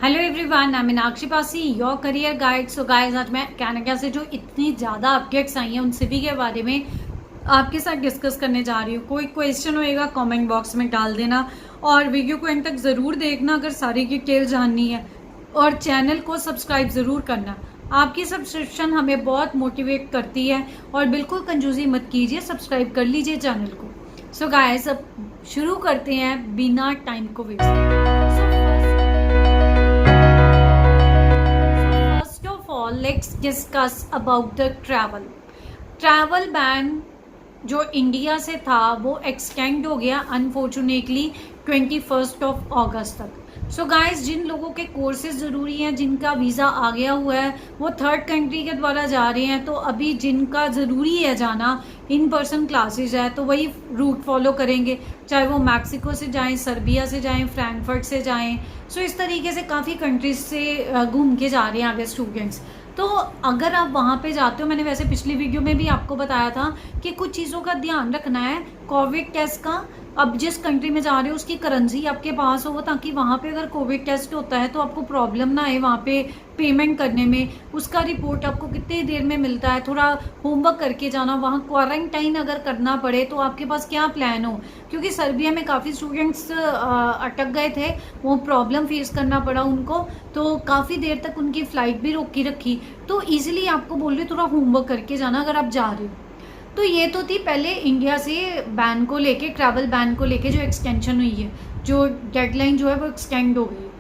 Hello everyone, I Meenakshi Pasi, your career guide. So guys, आज मैं Canada से जो इतनी ज़्यादा अपडेट्स आई हैं उन सभी के बारे में आपके साथ डिस्कस करने जा रही हूँ। कोई क्वेश्चन होएगा कमेंट बॉक्स में डाल देना और वीडियो को एंड तक ज़रूर देखना अगर सारी डिटेल जाननी है, और चैनल को सब्सक्राइब ज़रूर करना। आपकी सब्सक्रिप्शन हमें बहुत मोटिवेट करती है और बिल्कुल कंजूसी मत कीजिए, सब्सक्राइब कर लीजिए चैनल को। सो गाइस, अब शुरू करते हैं बिना टाइम को waste. Let's discuss about the travel ban जो इंडिया से था वो एक्सटेंड हो गया अनफॉर्चुनेटली 21 अगस्त तक। सो गाइस, जिन लोगों के कोर्सेज ज़रूरी हैं, जिनका वीज़ा आ गया हुआ है, वो थर्ड कंट्री के द्वारा जा रहे हैं। तो अभी जिनका ज़रूरी है जाना, इन पर्सन क्लासेज है, तो वही रूट फॉलो करेंगे, चाहे वो मैक्सिको से जाएं, सर्बिया से जाएं, फ्रैंकफर्ट से जाएं। सो इस तरीके से काफ़ी कंट्रीज से घूम के जा रहे हैं आगे स्टूडेंट्स। तो अगर आप वहाँ पे जाते हो, मैंने वैसे पिछली वीडियो में भी आपको बताया था कि कुछ चीज़ों का ध्यान रखना है। कोविड टेस्ट का, अब जिस कंट्री में जा रहे हो उसकी करेंसी आपके पास हो, ताकि वहाँ पे अगर कोविड टेस्ट होता है तो आपको प्रॉब्लम ना आए वहाँ पे पेमेंट करने में। उसका रिपोर्ट आपको कितनी देर में मिलता है, थोड़ा होमवर्क करके जाना। वहाँ क्वारंटाइन अगर करना पड़े तो आपके पास क्या प्लान हो, क्योंकि सर्बिया में काफ़ी स्टूडेंट्स अटक गए थे, वो प्रॉब्लम फेस करना पड़ा उनको, तो काफ़ी देर तक उनकी फ़्लाइट भी रोकी रखी। तो ईजिली आपको बोल रही थोड़ा होमवर्क करके जाना अगर आप जा रहे हो। तो ये तो थी पहले इंडिया से बैन को लेके, ट्रैवल बैन को लेके जो एक्सटेंशन हुई है, जो डेडलाइन जो है वो एक्सटेंड हो गई है।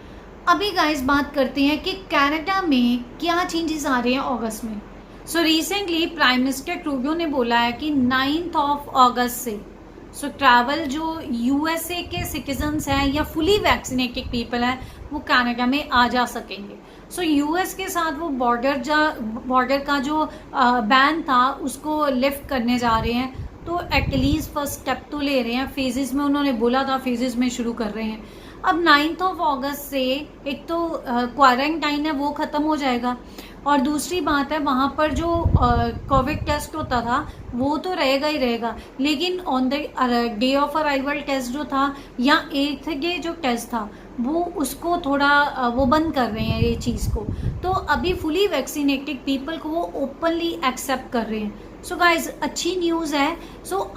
अभी गाइस बात करते हैं कि कनाडा में क्या चेंजेस आ रहे हैं अगस्त में। So recently prime minister Trudeau ने बोला है कि 9 अगस्त से ट्रैवल जो यूएसए के सिटीजन्स हैं या फुली वैक्सीनेटेड पीपल हैं वो कनाडा में आ जा सकेंगे। यूएस के साथ वो बॉर्डर का जो बैन था उसको लिफ्ट करने जा रहे हैं। तो एटलीस्ट फर्स्ट स्टेप तो ले रहे हैं, फेजेस में उन्होंने बोला था फेजेस में शुरू कर रहे हैं। अब 9 अगस्त से एक तो क्वारंटाइन है वो ख़त्म हो जाएगा, और दूसरी बात है वहाँ पर जो कोविड टेस्ट होता था वो तो रहेगा ही रहेगा, लेकिन on the day of arrival test जो था या 8th डे जो टेस्ट था वो उसको थोड़ा वो बंद कर रहे हैं ये चीज़ को। तो अभी फुली वैक्सीनेटेड पीपल को वो ओपनली एक्सेप्ट कर रहे हैं। सो गाइज, अच्छी न्यूज़ है।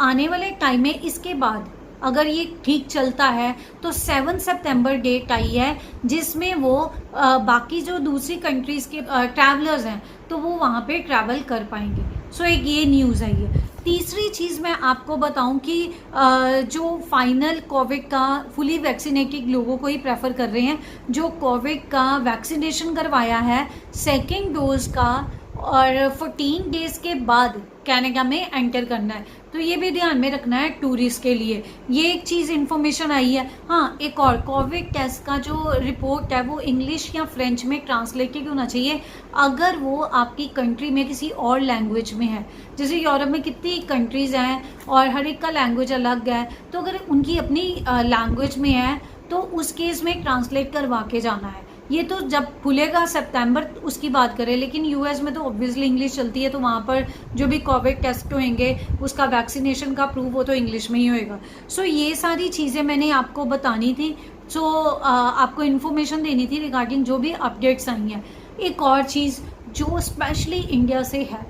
आने वाले टाइम में इसके बाद अगर ये ठीक चलता है तो 7 सितंबर डेट आई है जिसमें वो बाकी जो दूसरी कंट्रीज़ के ट्रैवलर्स हैं तो वो वहाँ पे ट्रैवल कर पाएंगे। एक ये न्यूज़ आई है। तीसरी चीज़ मैं आपको बताऊं कि जो फाइनल कोविड का फुली वैक्सीनेटेड लोगों को ही प्रेफर कर रहे हैं, जो कोविड का वैक्सीनेशन करवाया है सेकेंड डोज का, और 14 डेज़ के बाद कनाडा में एंटर करना है। तो ये भी ध्यान में रखना है टूरिस्ट के लिए। ये एक चीज़ इन्फॉर्मेशन आई है। हाँ, एक और, कोविड टेस्ट का जो रिपोर्ट है वो इंग्लिश या फ्रेंच में ट्रांसलेटेड होना चाहिए अगर वो आपकी कंट्री में किसी और लैंग्वेज में है। जैसे यूरोप में कितनी कंट्रीज़ हैं और हर एक का लैंग्वेज अलग है, तो अगर उनकी अपनी लैंग्वेज में है तो उस केस में ट्रांसलेट करवा के जाना है। ये तो जब खुलेगा सितंबर उसकी बात करें, लेकिन यूएस में तो ऑब्वियसली इंग्लिश चलती है, तो वहाँ पर जो भी कोविड टेस्ट होंगे उसका वैक्सीनेशन का प्रूफ वो तो इंग्लिश में ही होएगा। ये सारी चीज़ें मैंने आपको बतानी थी। आपको इन्फॉर्मेशन देनी थी रिगार्डिंग जो भी अपडेट्स आई हैं। एक और चीज़ जो स्पेशली इंडिया से है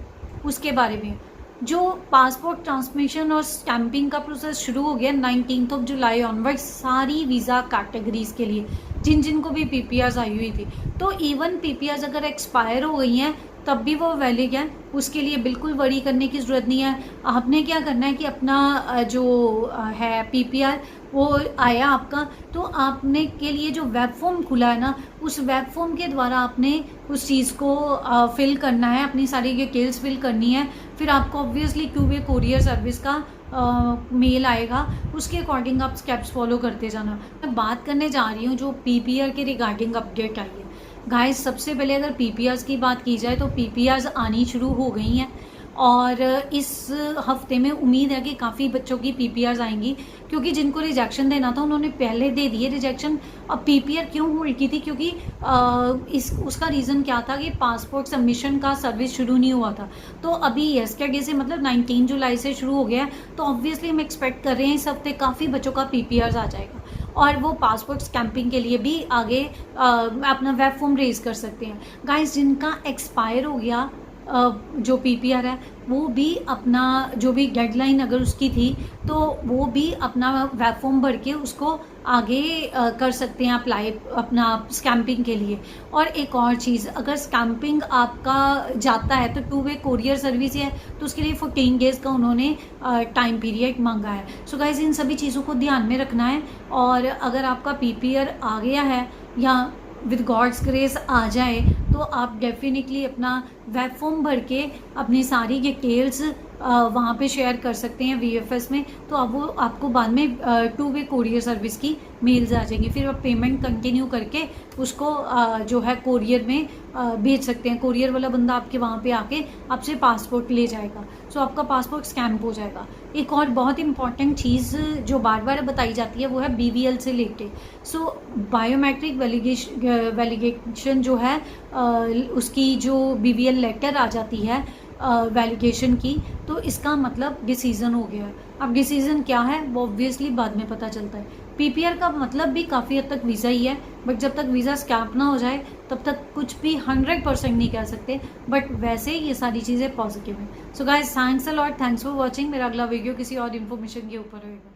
उसके बारे में, जो पासपोर्ट ट्रांसमिशन और स्टैंपिंग का प्रोसेस शुरू हो गया 19 जुलाई ऑनवर्ड सारी वीज़ा कैटेगरीज के लिए, जिन जिनको भी पीपीआर्स आई हुई थी। तो इवन पीपीआर्स अगर एक्सपायर हो गई हैं तब भी वो वैलिड है, उसके लिए बिल्कुल वरी करने की ज़रूरत नहीं है। आपने क्या करना है कि अपना जो है पीपीआर वो आया आपका, तो आपने के लिए जो वेब फॉर्म खुला है ना, उस वेब फॉर्म के द्वारा आपने उस चीज़ को फिल करना है, अपनी सारी डिटेल्स फिल करनी है। फिर आपको ऑब्वियसली क्यूबे कोरियर सर्विस का मेल आएगा, उसके अकॉर्डिंग आप स्टेप्स फॉलो करते जाना। मैं बात करने जा रही हूँ जो पीपीआर के रिगार्डिंग अपडेट आई है। गाइस, सबसे पहले अगर पीपीआर्स की बात की जाए तो पीपीआर्स आनी शुरू हो गई हैं, और इस हफ्ते में उम्मीद है कि काफ़ी बच्चों की पीपीआर्स आएंगी, क्योंकि जिनको रिजेक्शन देना था उन्होंने पहले दे दिए रिजेक्शन। अब पीपीआर क्यों होल्ड की थी, क्योंकि उसका रीज़न क्या था कि पासपोर्ट सबमिशन का सर्विस शुरू नहीं हुआ था। तो अभी यस्टरडे से, मतलब 19 जुलाई से शुरू हो गया है, तो ऑब्वियसली हम एक्सपेक्ट कर रहे हैं इस हफ्ते काफ़ी बच्चों का पीपीआर्स आ जाएगा। और वो पासपोर्ट स्टैंपिंग के लिए भी आगे अपना वेब फॉर्म रेज कर सकते हैं। गाइस जिनका एक्सपायर हो गया जो पीपीआर है वो भी अपना जो भी डेडलाइन अगर उसकी थी तो वो भी अपना वेब फॉर्म भर के उसको आगे कर सकते हैं अप्लाई अपना स्टैंपिंग के लिए। और एक और चीज़, अगर स्टैंपिंग आपका जाता है तो 2 वे कोरियर सर्विस है तो उसके लिए 14 डेज का उन्होंने टाइम पीरियड मांगा है। सो गाइस इन सभी चीज़ों को ध्यान में रखना है। और अगर आपका पीपीआर आ गया है या विद गॉड्स ग्रेस आ जाए तो आप डेफिनेटली अपना वेब फॉर्म भर के अपनी सारी डिटेल्स वहाँ पे शेयर कर सकते हैं वीएफएस में। तो अब वो आपको बाद में 2 वे कोरियर सर्विस की मेल्स आ जाएंगी, फिर आप पेमेंट कंटिन्यू करके उसको जो है कोरियर में भेज सकते हैं। कोरियर वाला बंदा आपके वहाँ पे आके आपसे पासपोर्ट ले जाएगा। सो आपका पासपोर्ट स्टैम्प हो जाएगा। एक और बहुत इंपॉर्टेंट चीज़ जो बार बार बताई जाती है वो है बीवीएल से रिलेटेड। सो बायोमेट्रिक वैलिडेशन जो है उसकी जो बीवीएल लेटर आ जाती है वैलिडेशन की, तो इसका मतलब डिसीज़न हो गया है। अब डिसीज़न क्या है वो ऑब्वियसली बाद में पता चलता है। पीपीआर का मतलब भी काफ़ी हद तक वीज़ा ही है, बट जब तक वीज़ा स्टैम्प ना हो जाए तब तक कुछ भी 100% नहीं कह सकते, बट वैसे ये सारी चीज़ें पॉजिटिव हैं। So guys thanks a lot, thanks for watching. मेरा अगला वीडियो किसी और इन्फॉर्मेशन के ऊपर होगा।